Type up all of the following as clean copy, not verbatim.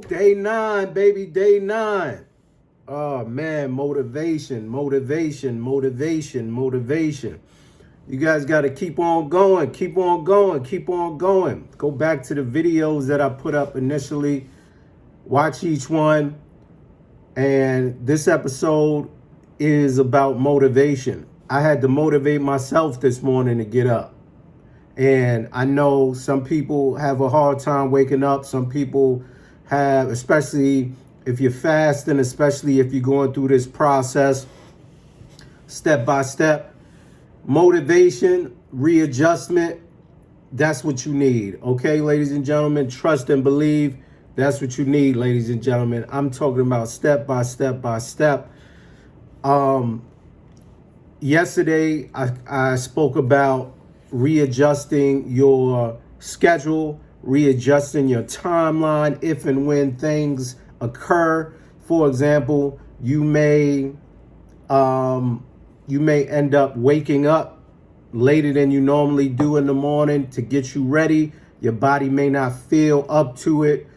Day 9, baby, day 9. Oh man, motivation, motivation, motivation, motivation. You guys got to keep on going, keep on going, keep on going. Go back to the videos that I put up initially. Watch each one. And this episode is about motivation. I had to motivate myself this morning to get up. And I know some people have a hard time waking up. Some people have, especially if you're fasting, especially if you're going through this process step by step. Motivation, readjustment, that's what you need. Okay, ladies and gentlemen, trust and believe. That's what you need, ladies and gentlemen. I'm talking about step by step by step. Yesterday, I spoke about readjusting your schedule, readjusting your timeline if and when things occur. For example, you may end up waking up later than you normally do in the morning to get you ready. Your body may not feel up to it,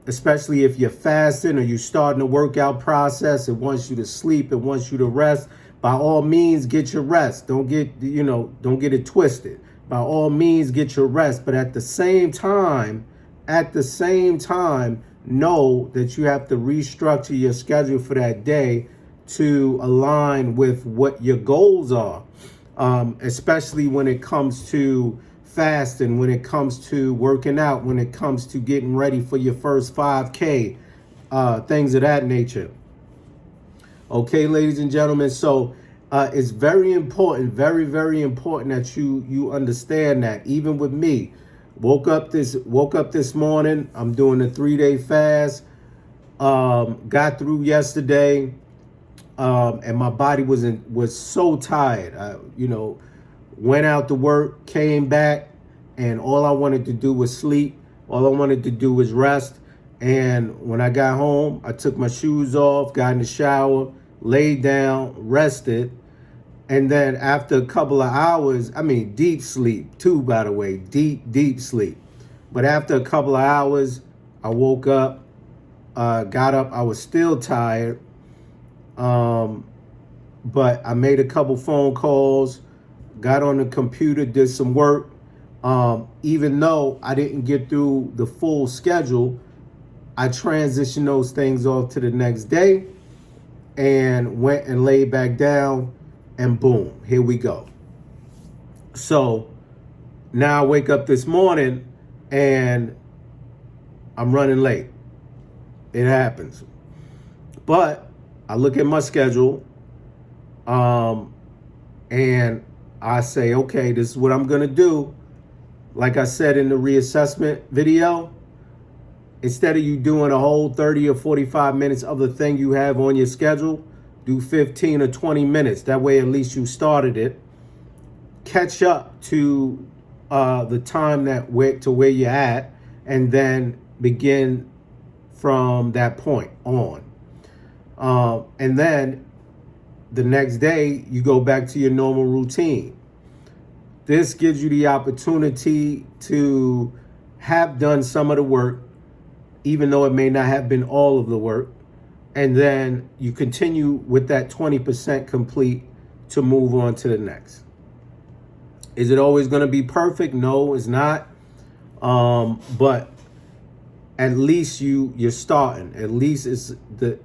especially if you're fasting or you're starting a workout process. It wants you to sleep. It wants you to rest. By all means, get your rest. Don't get it twisted. By all means, get your rest. But at the same time, know that you have to restructure your schedule for that day to align with what your goals are, especially when it comes to fasting, when it comes to working out, when it comes to getting ready for your first 5K, things of that nature. Okay, ladies and gentlemen, so it's very important, very, very important that you understand that. Even with me, woke up this morning. I'm doing a 3-day fast. Got through yesterday, and my body was so tired. Went out to work, came back, and all I wanted to do was sleep. All I wanted to do was rest. And when I got home, I took my shoes off, got in the shower, laid down, rested. And then after a couple of hours, deep sleep too, by the way, deep sleep. But after a couple of hours, I woke up, got up. I was still tired. But I made a couple phone calls, got on the computer, did some work. Even though I didn't get through the full schedule, I transitioned those things off to the next day and went and laid back down, and boom, here we go. So now I wake up this morning and I'm running late. It happens. But I look at my schedule, and I say, okay, this is what I'm going to do. Like I said in the reassessment video, instead of you doing a whole 30 or 45 minutes of the thing you have on your schedule, do 15 or 20 minutes. That way, at least you started it. Catch up to the time to where you're at, and then begin from that point on. And then the next day, you go back to your normal routine. This gives you the opportunity to have done some of the work, even though it may not have been all of the work. And then you continue with that 20% complete to move on to the next. Is it always going to be perfect? No, it's not. But at least you're starting. At least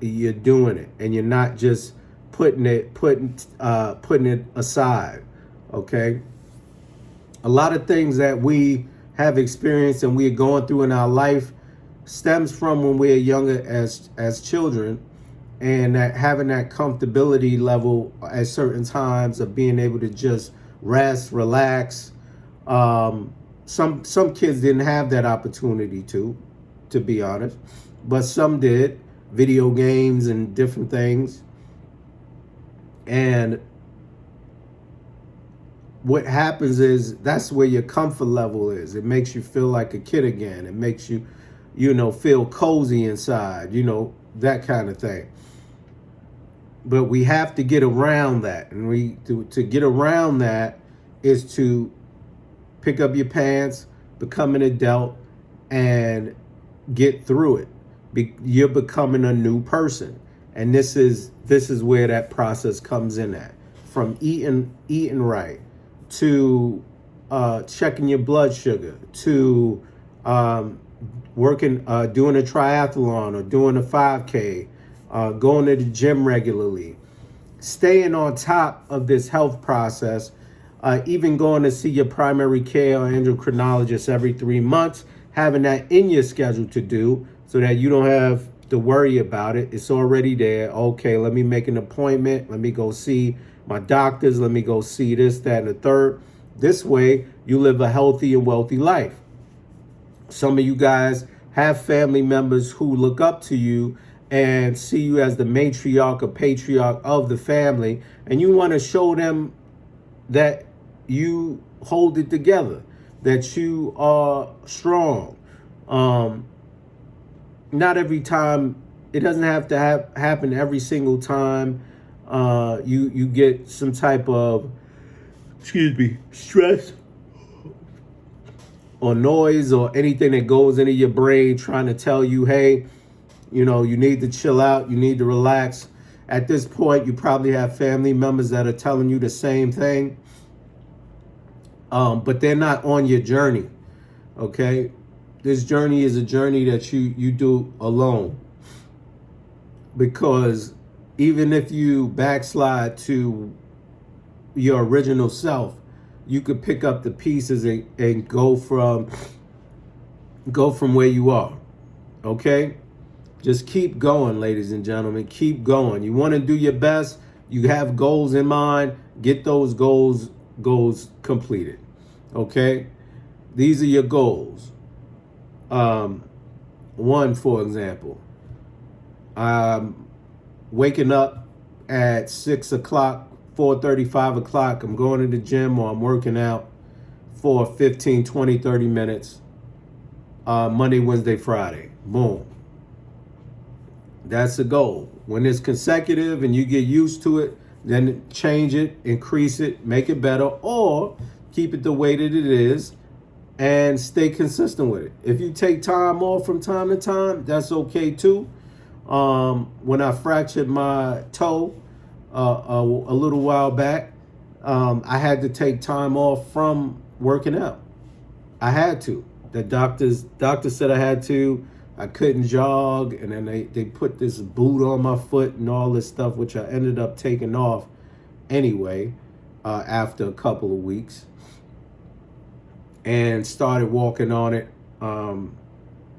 you're doing it, and you're not just putting it aside. Okay. A lot of things that we have experienced and we're going through in our life stems from when we're younger as children, and that having that comfortability level at certain times of being able to just rest, relax. Some kids didn't have that opportunity to be honest, but some did. Video games and different things. And what happens is that's where your comfort level is. It makes you feel like a kid again. It makes you, feel cozy inside, that kind of thing. But we have to get around that. And to get around that is to pick up your pants, become an adult, and get through it. You're becoming a new person, and this is where that process comes in at. From eating right to checking your blood sugar to working, doing a triathlon or doing a 5K, going to the gym regularly, staying on top of this health process, even going to see your primary care or endocrinologist every 3 months, having that in your schedule to do so that you don't have to worry about it. It's already there. Okay, let me make an appointment. Let me go see my doctors. Let me go see this, that, and the third. This way, you live a healthy and wealthy life. Some of you guys have family members who look up to you and see you as the matriarch or patriarch of the family, and you want to show them that you hold it together, that you are strong. Not every time, it doesn't have to happen every single time you get some type of, stress or noise or anything that goes into your brain trying to tell you, hey, you need to chill out, you need to relax. At this point, you probably have family members that are telling you the same thing, but they're not on your journey, okay? This journey is a journey that you do alone, because even if you backslide to your original self, you could pick up the pieces and go from where you are, okay? Just keep going, ladies and gentlemen. Keep going. You want to do your best. You have goals in mind. Get those goals completed, okay? These are your goals. One, for example, waking up at 6 o'clock, 4:30, 5 o'clock, I'm going to the gym or I'm working out for 15, 20, 30 minutes, Monday, Wednesday, Friday. Boom. That's the goal. When it's consecutive and you get used to it, then change it, increase it, make it better, or keep it the way that it is and stay consistent with it. If you take time off from time to time, that's okay too. When I fractured my toe a little while back, I had to take time off from working out. I had to. The doctor said I had to. I couldn't jog, and then they put this boot on my foot and all this stuff, which I ended up taking off anyway after a couple of weeks, and started walking on it. I'm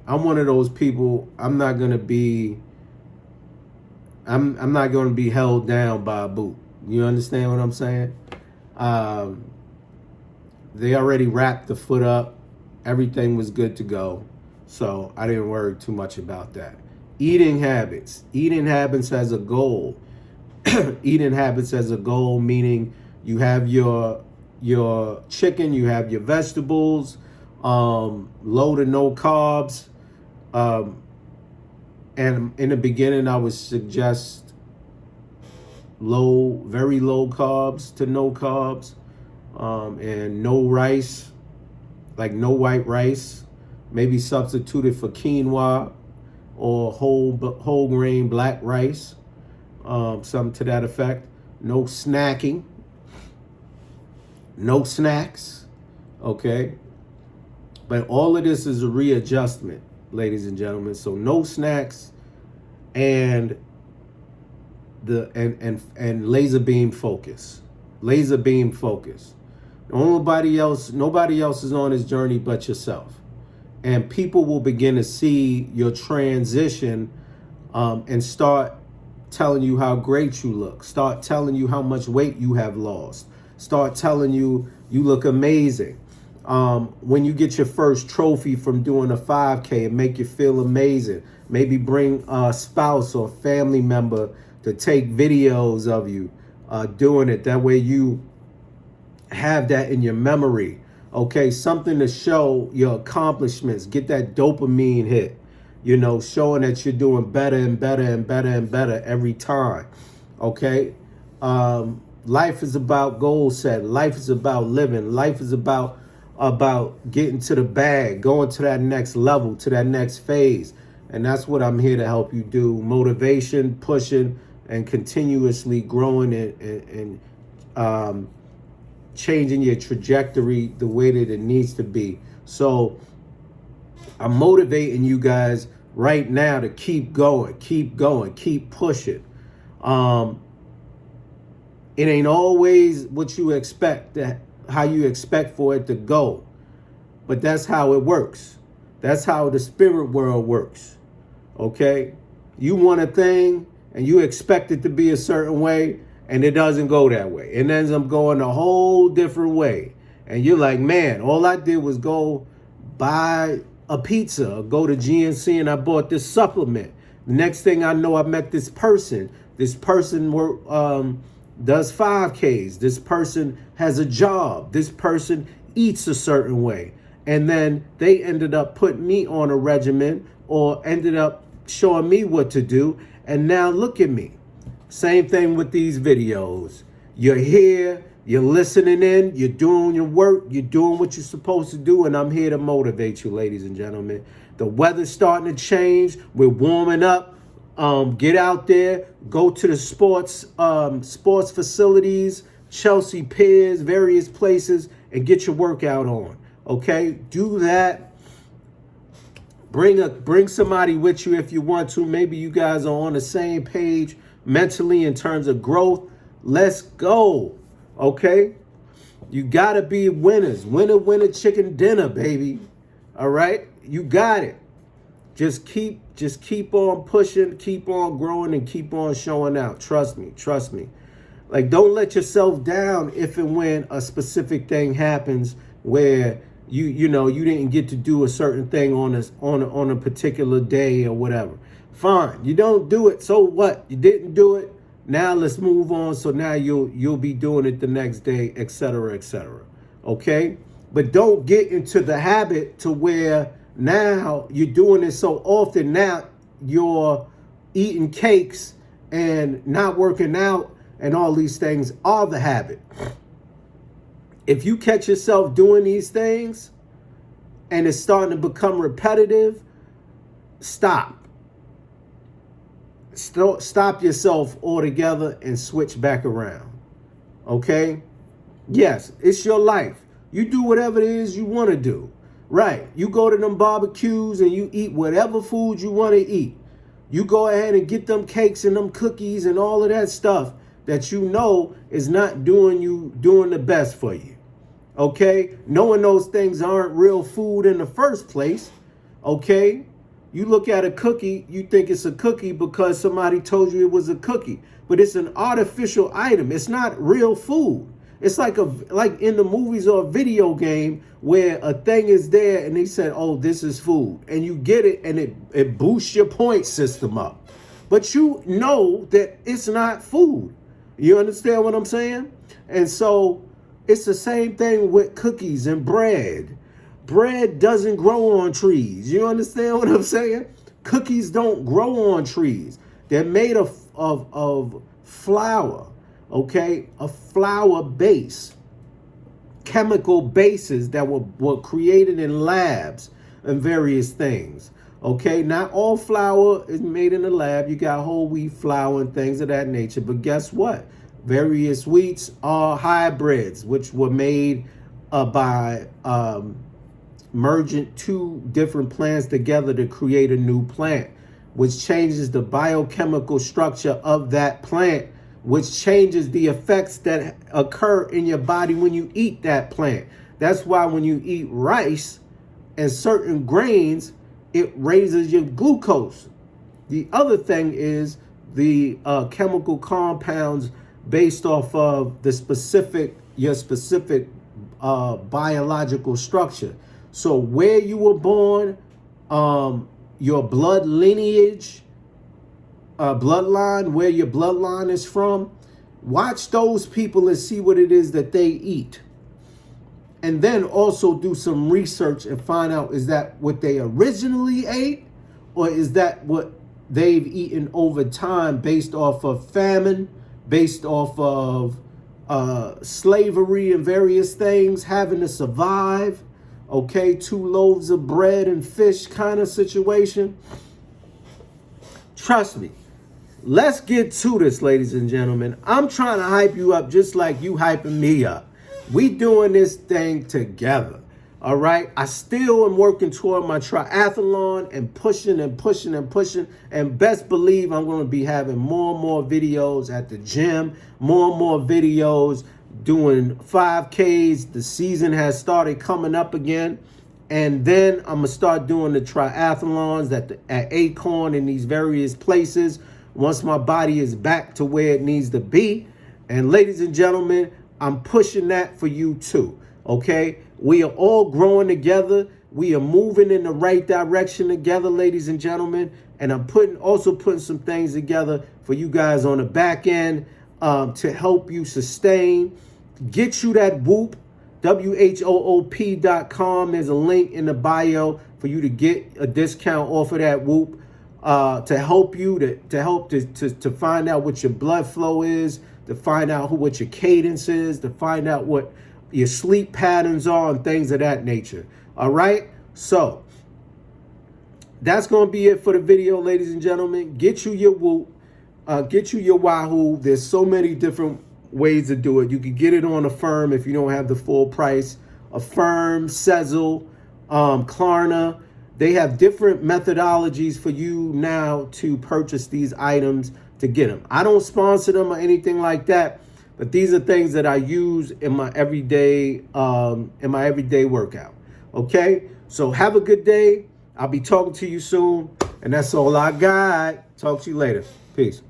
one of those people. I'm not gonna be held down by a boot. You understand what I'm saying? They already wrapped the foot up. Everything was good to go. So I didn't worry too much about that. Eating habits. Eating habits as a goal. Eating habits as a goal, meaning you have your chicken, you have your vegetables, low to no carbs. And in the beginning, I would suggest very low carbs to no carbs, and no rice, like no white rice. Maybe substitute it for quinoa or whole grain black rice, something to that effect. No snacking, no snacks, okay? But all of this is a readjustment, ladies and gentlemen. So no snacks and laser beam focus. Laser beam focus. Nobody else is on this journey but yourself. And people will begin to see your transition and start telling you how great you look. Start telling you how much weight you have lost. Start telling you look amazing. When you get your first trophy from doing a 5K, and make you feel amazing. Maybe bring a spouse or family member to take videos of you doing it. That way you have that in your memory. Okay, something to show your accomplishments. Get that dopamine hit, showing that you're doing better and better and better and better every time. Okay, life is about goal setting. Life is about living. Life is about about getting to the bag, going to that next level, to that next phase. And that's what I'm here to help you do. Motivation, pushing, and continuously growing and changing your trajectory the way that it needs to be. So I'm motivating you guys right now to keep going, keep pushing. It ain't always what you expect, how you expect for it to go. But that's how it works. That's how the spirit world works. Okay? You want a thing and you expect it to be a certain way, and it doesn't go that way. It ends up going a whole different way. And you're like, man, all I did was go buy a pizza, or go to GNC, and I bought this supplement. The next thing I know, I met this person. This person does 5Ks. This person has a job. This person eats a certain way. And then they ended up putting me on a regimen, or ended up showing me what to do. And now look at me. Same thing with these videos. You're here, you're listening in, you're doing your work, you're doing what you're supposed to do, and I'm here to motivate you, ladies and gentlemen. The weather's starting to change. We're warming up. Get out there, go to the sports facilities, Chelsea Piers, various places, and get your workout on. Okay, do that. Bring somebody with you if you want to. Maybe you guys are on the same page mentally in terms of growth. Let's go. Okay, you gotta be winners. Winner, chicken dinner, baby. All right, you got it. Just keep on pushing, keep on growing, and keep on showing out. Trust me. Like, don't let yourself down if and when a specific thing happens where you didn't get to do a certain thing on a particular day or whatever. Fine, you don't do it. So what? You didn't do it. Now let's move on. So now you'll be doing it the next day, etc., etc. Okay, but don't get into the habit to where now you're doing it so often. Now you're eating cakes and not working out, and all these things are the habit. If you catch yourself doing these things and it's starting to become repetitive, stop. Stop yourself altogether and switch back around. Okay? Yes, it's your life. You do whatever it is you want to do. Right. You go to them barbecues and you eat whatever food you want to eat. You go ahead and get them cakes and them cookies and all of that stuff that you know is not doing the best for you. Okay? Knowing those things aren't real food in the first place. Okay? You look at a cookie, you think it's a cookie because somebody told you it was a cookie. But it's an artificial item. It's not real food. It's like in the movies or a video game where a thing is there and they said, oh, this is food. And you get it and it boosts your point system up. But you know that it's not food. You understand what I'm saying? And so it's the same thing with cookies and bread. Bread doesn't grow on trees. You understand what I'm saying? Cookies don't grow on trees. They're made of flour. Okay, a flour base, chemical bases that were created in labs and various things. Okay, not all flour is made in the lab. You got whole wheat flour and things of that nature. But guess what? Various wheats are hybrids, which were made by merging two different plants together to create a new plant, which changes the biochemical structure of that plant, which changes the effects that occur in your body when you eat that plant. That's why when you eat rice and certain grains, it raises your glucose. The other thing is the chemical compounds based off of your specific biological structure. So where you were born, your blood lineage, bloodline, where your bloodline is from, watch those people and see what it is that they eat. And then also do some research and find out, is that what they originally ate, or is that what they've eaten over time based off of famine, based off of slavery and various things, having to survive, okay, 2 loaves of bread and fish kind of situation. Trust me. Let's get to this, ladies and gentlemen. I'm trying to hype you up just like you hyping me up. We doing this thing together. All right. I still am working toward my triathlon and pushing and pushing and pushing. And best believe I'm going to be having more and more videos at the gym, more and more videos doing 5Ks. The season has started coming up again. And then I'm going to start doing the triathlons at Acorn in these various places once my body is back to where it needs to be. And ladies and gentlemen, I'm pushing that for you too. Okay, we are all growing together. We are moving in the right direction together, ladies and gentlemen. And I'm also putting some things together for you guys on the back end to help you sustain. Get you that Whoop, WHOOP.com. There's a link in the bio for you to get a discount off of that Whoop to help you to find out what your blood flow is, to find out what your cadence is, to find out what your sleep patterns are and things of that nature. All right. So that's going to be it for the video, ladies and gentlemen. Get you your Whoop, get you your Wahoo. There's so many different ways to do it. You can get it on Affirm if you don't have the full price. Affirm, Sezzle, Klarna. They have different methodologies for you now to purchase these items to get them. I don't sponsor them or anything like that. But these are things that I use in my everyday workout. Okay? So have a good day. I'll be talking to you soon. And that's all I got. Talk to you later. Peace.